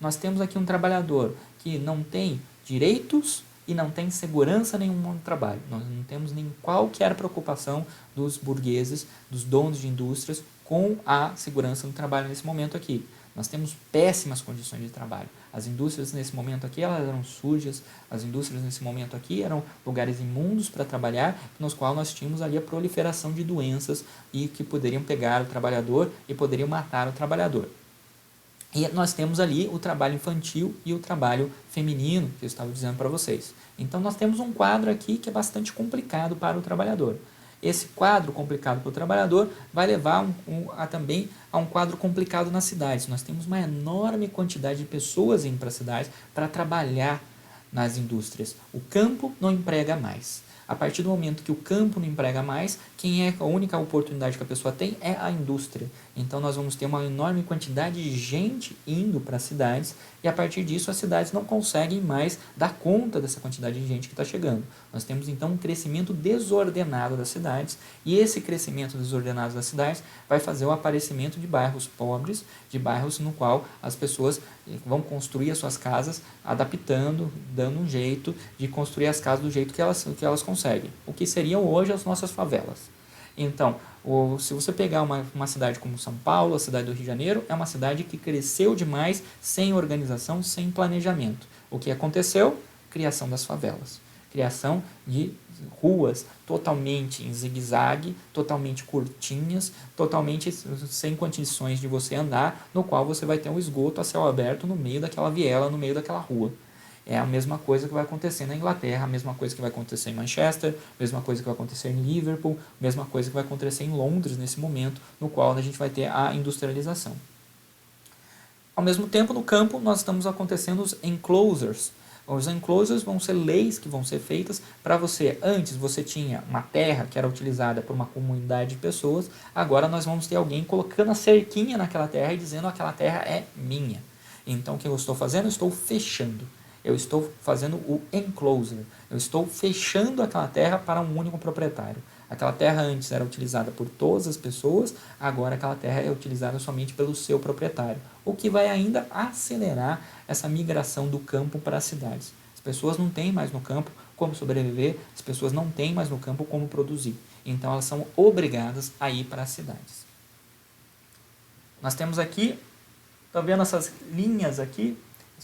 Nós temos aqui um trabalhador que não tem direitos e não tem segurança nenhuma no trabalho. Nós não temos nem qualquer preocupação dos burgueses, dos donos de indústrias com a segurança no trabalho nesse momento aqui. Nós temos péssimas condições de trabalho. As indústrias nesse momento aqui elas eram sujas, as indústrias nesse momento aqui eram lugares imundos para trabalhar, nos quais nós tínhamos ali a proliferação de doenças e que poderiam pegar o trabalhador e poderiam matar o trabalhador. E nós temos ali o trabalho infantil e o trabalho feminino, que eu estava dizendo para vocês. Então nós temos um quadro aqui que é bastante complicado para o trabalhador. Esse quadro complicado para o trabalhador vai levar também a um quadro complicado nas cidades. Nós temos uma enorme quantidade de pessoas indo para as cidades para trabalhar nas indústrias. O campo não emprega mais. A partir do momento que o campo não emprega mais, a única oportunidade que a pessoa tem é a indústria. Então nós vamos ter uma enorme quantidade de gente indo para as cidades e a partir disso as cidades não conseguem mais dar conta dessa quantidade de gente que está chegando. Nós temos então um crescimento desordenado das cidades e esse crescimento desordenado das cidades vai fazer o aparecimento de bairros pobres, de bairros no qual as pessoas vão construir as suas casas adaptando, dando um jeito de construir as casas do jeito que elas conseguem, o que seriam hoje as nossas favelas. Então, se você pegar uma cidade como São Paulo, a cidade do Rio de Janeiro, é uma cidade que cresceu demais sem organização, sem planejamento. O que aconteceu? Criação das favelas. Criação de ruas totalmente em zigue-zague, totalmente curtinhas, totalmente sem condições de você andar, no qual você vai ter um esgoto a céu aberto no meio daquela viela, no meio daquela rua. É a mesma coisa que vai acontecer na Inglaterra, a mesma coisa que vai acontecer em Manchester, a mesma coisa que vai acontecer em Liverpool, a mesma coisa que vai acontecer em Londres nesse momento, no qual a gente vai ter a industrialização. Ao mesmo tempo, no campo, nós estamos acontecendo os enclosures. Os enclosures vão ser leis que vão ser feitas para você. Antes você tinha uma terra que era utilizada por uma comunidade de pessoas, agora nós vamos ter alguém colocando a cerquinha naquela terra e dizendo que aquela terra é minha. Então o que eu estou fazendo? Eu estou fechando. Eu estou fazendo o enclosure. Eu estou fechando aquela terra para um único proprietário. Aquela terra antes era utilizada por todas as pessoas, agora aquela terra é utilizada somente pelo seu proprietário, o que vai ainda acelerar essa migração do campo para as cidades. As pessoas não têm mais no campo como sobreviver, as pessoas não têm mais no campo como produzir. Então elas são obrigadas a ir para as cidades. Nós temos aqui, estão vendo essas linhas aqui?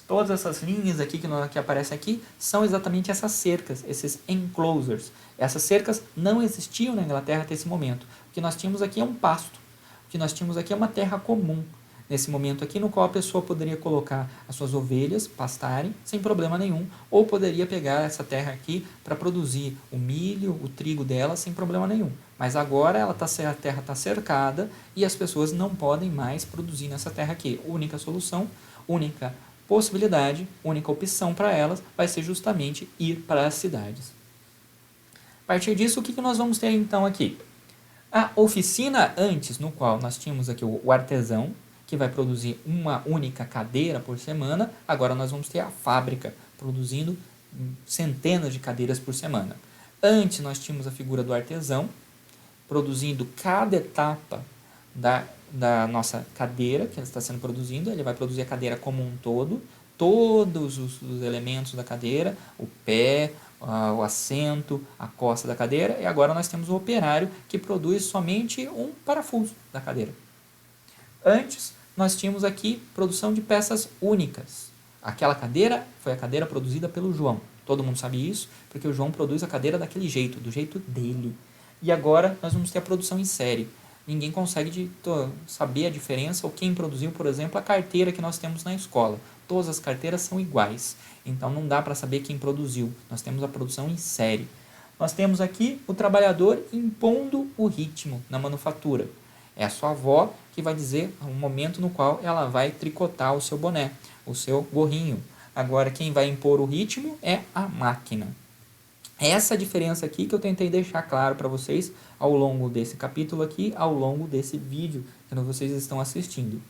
Todas essas linhas aqui que aparecem aqui são exatamente essas cercas, esses enclosures. Essas cercas não existiam na Inglaterra até esse momento. O que nós tínhamos aqui é um pasto. O que nós tínhamos aqui é uma terra comum. Nesse momento aqui, no qual a pessoa poderia colocar as suas ovelhas, pastarem, sem problema nenhum, ou poderia pegar essa terra aqui para produzir o milho, o trigo dela, sem problema nenhum. Mas agora a terra está cercada e as pessoas não podem mais produzir nessa terra aqui. Única solução, única possibilidade, única opção para elas vai ser justamente ir para as cidades. A partir disso, o que nós vamos ter então aqui? A oficina antes, no qual nós tínhamos aqui o artesão, que vai produzir uma única cadeira por semana, agora nós vamos ter a fábrica, produzindo centenas de cadeiras por semana. Antes nós tínhamos a figura do artesão, produzindo cada etapa da nossa cadeira que está sendo produzindo. Ele vai produzir a cadeira como um todo, todos os elementos da cadeira, o pé, o assento, a costa da cadeira, e agora nós temos o operário que produz somente um parafuso da cadeira. Antes, nós tínhamos aqui produção de peças únicas. Aquela cadeira foi a cadeira produzida pelo João. Todo mundo sabe isso, porque o João produz a cadeira daquele jeito, do jeito dele. E agora nós vamos ter a produção em série. Ninguém consegue saber a diferença ou quem produziu, por exemplo, a carteira que nós temos na escola. Todas as carteiras são iguais, então não dá para saber quem produziu. Nós temos a produção em série. Nós temos aqui o trabalhador impondo o ritmo na manufatura. É a sua avó que vai dizer o momento no qual ela vai tricotar o seu boné, o seu gorrinho. Agora, quem vai impor o ritmo é a máquina. Essa diferença aqui que eu tentei deixar claro para vocês ao longo desse capítulo aqui, ao longo desse vídeo que vocês estão assistindo.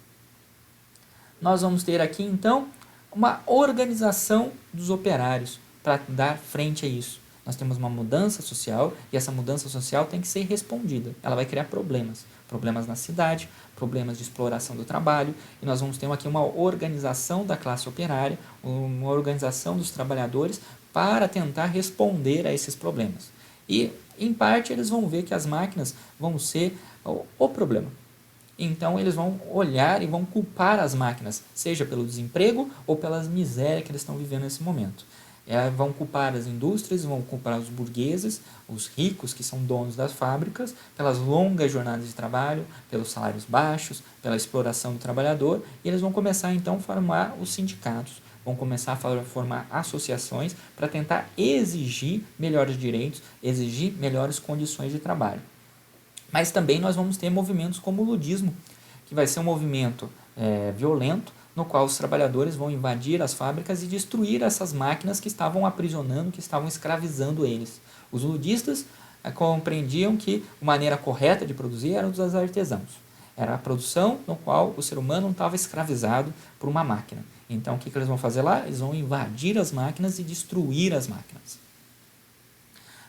Nós vamos ter aqui, então, uma organização dos operários para dar frente a isso. Nós temos uma mudança social e essa mudança social tem que ser respondida. Ela vai criar problemas. Problemas na cidade, problemas de exploração do trabalho, e nós vamos ter aqui uma organização da classe operária, uma organização dos trabalhadores para tentar responder a esses problemas. E, em parte, eles vão ver que as máquinas vão ser o problema. Então, eles vão olhar e vão culpar as máquinas, seja pelo desemprego ou pelas misérias que eles estão vivendo nesse momento. Vão culpar as indústrias, vão culpar os burgueses, os ricos que são donos das fábricas, pelas longas jornadas de trabalho, pelos salários baixos, pela exploração do trabalhador, e eles vão começar então a formar os sindicatos, vão começar a formar associações para tentar exigir melhores direitos, exigir melhores condições de trabalho. Mas também nós vamos ter movimentos como o ludismo, que vai ser um movimento violento, no qual os trabalhadores vão invadir as fábricas e destruir essas máquinas que estavam aprisionando, que estavam escravizando eles. Os ludistas compreendiam que a maneira correta de produzir era dos artesãos. Era a produção no qual o ser humano não estava escravizado por uma máquina. Então, o que eles vão fazer lá? Eles vão invadir as máquinas e destruir as máquinas.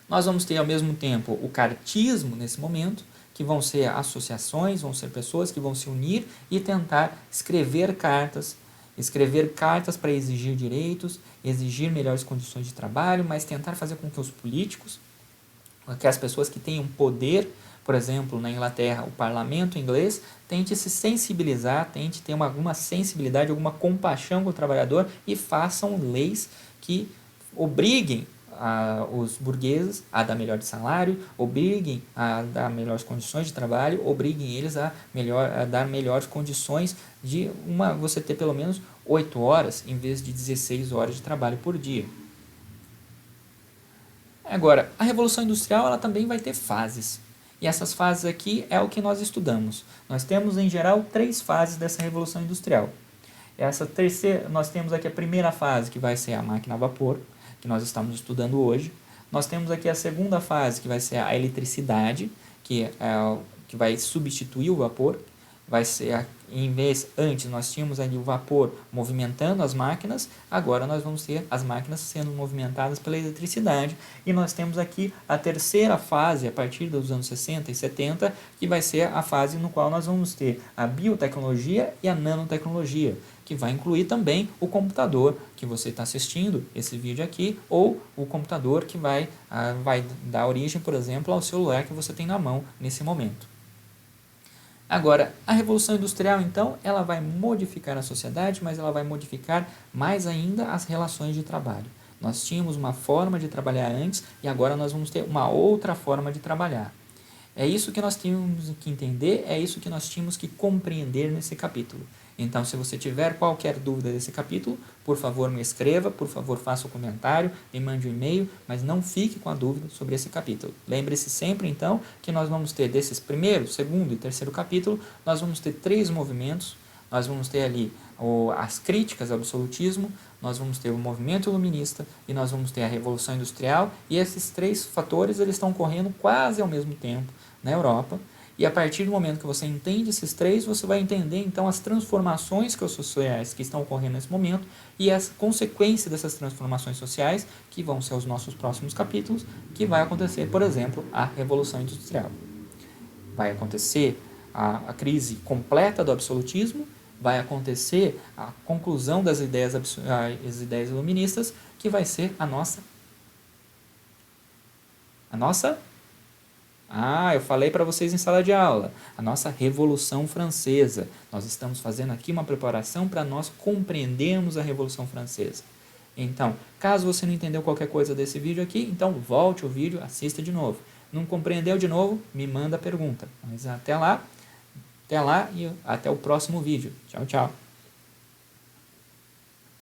Nós vamos ter, ao mesmo tempo, o cartismo nesse momento, que vão ser associações, vão ser pessoas que vão se unir e tentar escrever cartas para exigir direitos, exigir melhores condições de trabalho, mas tentar fazer com que os políticos, que as pessoas que tenham poder por exemplo, na Inglaterra, o parlamento inglês, tente se sensibilizar, tente ter alguma sensibilidade, alguma compaixão com o trabalhador e façam leis que obriguem os burgueses a dar melhor de salário, obriguem a dar melhores condições de trabalho, obriguem eles a dar melhores condições de você ter pelo menos 8 horas em vez de 16 horas de trabalho por dia. Agora, a Revolução Industrial ela também vai ter fases. E essas fases aqui é o que nós estudamos. Nós temos, em geral, 3 fases dessa Revolução Industrial. Nós temos aqui a primeira fase, que vai ser a máquina a vapor, que nós estamos estudando hoje. Nós temos aqui a segunda fase, que vai ser a eletricidade, que vai substituir o vapor. Vai ser, antes nós tínhamos ali o vapor movimentando as máquinas, agora nós vamos ter as máquinas sendo movimentadas pela eletricidade. E nós temos aqui a terceira fase, a partir dos anos 60 e 70, que vai ser a fase no qual nós vamos ter a biotecnologia e a nanotecnologia, que vai incluir também o computador que você está assistindo esse vídeo aqui, ou o computador que vai dar origem, por exemplo, ao celular que você tem na mão nesse momento. Agora, a Revolução Industrial, então, ela vai modificar a sociedade, mas ela vai modificar mais ainda as relações de trabalho. Nós tínhamos uma forma de trabalhar antes e agora nós vamos ter uma outra forma de trabalhar. É isso que nós tínhamos que entender, é isso que nós tínhamos que compreender nesse capítulo. Então, se você tiver qualquer dúvida desse capítulo, por favor me escreva, por favor faça um comentário, me mande um e-mail, mas não fique com a dúvida sobre esse capítulo. Lembre-se sempre, então, que nós vamos ter desses primeiro, segundo e terceiro capítulo, nós vamos ter 3 movimentos. Nós vamos ter ali as críticas ao absolutismo, nós vamos ter o movimento iluminista e nós vamos ter a Revolução Industrial, e esses 3 fatores eles estão ocorrendo quase ao mesmo tempo na Europa. E a partir do momento que você entende esses 3, você vai entender então as transformações sociais que estão ocorrendo nesse momento e as consequências dessas transformações sociais, que vão ser os nossos próximos capítulos, que vai acontecer, por exemplo, a Revolução Industrial. Vai acontecer a crise completa do absolutismo, vai acontecer a conclusão das ideias iluministas, que vai ser a nossa... eu falei para vocês em sala de aula, a nossa Revolução Francesa. Nós estamos fazendo aqui uma preparação para nós compreendermos a Revolução Francesa. Então, caso você não entendeu qualquer coisa desse vídeo aqui, então volte o vídeo, assista de novo. Não compreendeu de novo? Me manda a pergunta. Mas até lá e até o próximo vídeo. Tchau, tchau.